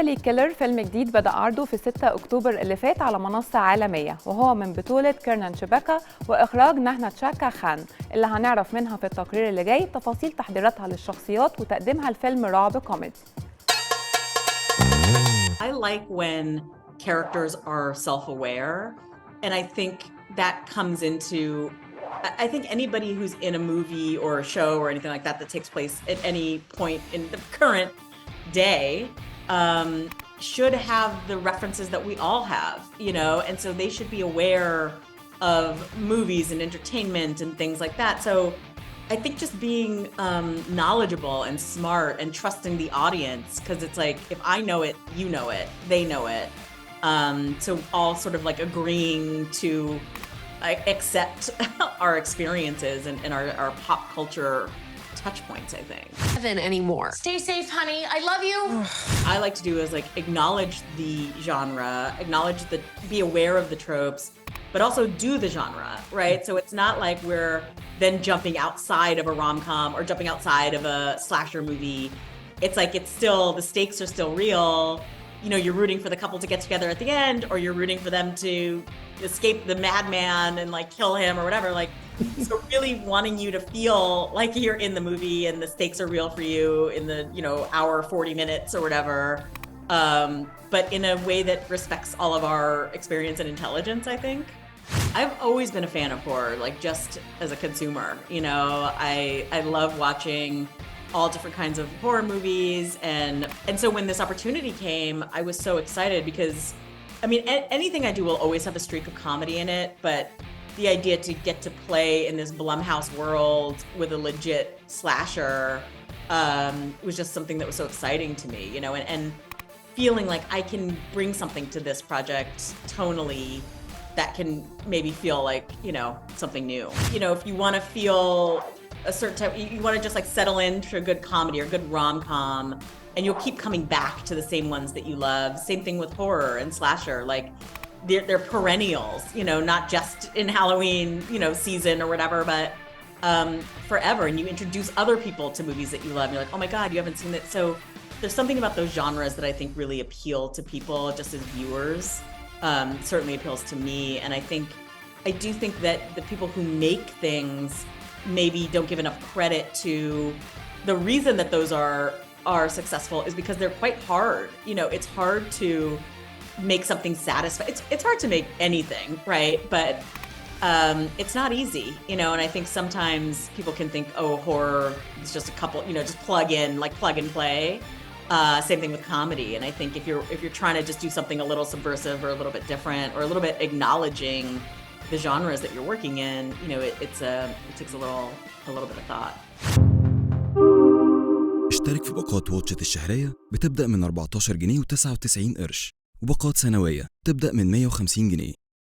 سيريال كيلر فيلم جديد بدأ عرضه في 6 أكتوبر اللي فات على منصة عالمية، وهو من بطولة كيرنانشبكا وإخراج ناهناتشكا خان، اللي هنعرف منها في التقرير اللي جاي تفاصيل تحضيراتها للشخصيات وتقديمها الفيلم رعب كوميدي. I like when characters are self-aware, and I think that comes into, I think anybody who's in a movie or a show or anything like that that takes place at any point in the current day should have the references that we all have, you know, and so they should be aware of movies and entertainment and things like that. So I think just being knowledgeable and smart and trusting the audience, because it's like, if I know it, you know it, they know it. So all sort of like agreeing to accept our experiences and our pop culture touch points, I think. Anymore. Stay safe, honey. I love you. I like to do is like acknowledge the genre, be aware of the tropes, but also do the genre, right? So it's not like we're then jumping outside of a rom-com or jumping outside of a slasher movie. It's like the stakes are still real. You know, you're rooting for the couple to get together at the end, or you're rooting for them to escape the madman and like kill him or whatever. Like, so really wanting you to feel like you're in the movie and the stakes are real for you in the, you know, hour, 40 minutes or whatever. But in a way that respects all of our experience and intelligence, I think. I've always been a fan of horror, like just as a consumer, you know, I love watching all different kinds of horror movies. And so when this opportunity came, I was so excited because, I mean, anything I do will always have a streak of comedy in it, but the idea to get to play in this Blumhouse world with a legit slasher was just something that was so exciting to me, you know, and feeling like I can bring something to this project tonally that can maybe feel like, you know, something new. You know, if you want to feel a certain type, you want to just like settle into a good comedy or good rom-com, and you'll keep coming back to the same ones that you love. Same thing with horror and slasher, like they're perennials, you know, not just in Halloween, you know, season or whatever, but forever. And you introduce other people to movies that you love. And you're like, oh my God, you haven't seen it. So there's something about those genres that I think really appeal to people just as viewers. Certainly appeals to me. And I do think that the people who make things maybe don't give enough credit to the reason that those are successful is because they're quite hard. You know, it's hard to make something satisfying. It's hard to make anything, right? But it's not easy, you know, and I think sometimes people can think, oh, horror is just a couple, you know, just plug and play. Same thing with comedy. And I think if you're trying to just do something a little subversive or a little bit different or a little bit acknowledging the genres that you're working in, you know, it takes a little bit of thought. اشترك في باقات واتشت الشهرية بتبدأ من 14 جنيه و99 قرش، وباقات سنوية تبدأ من 150 جنيه.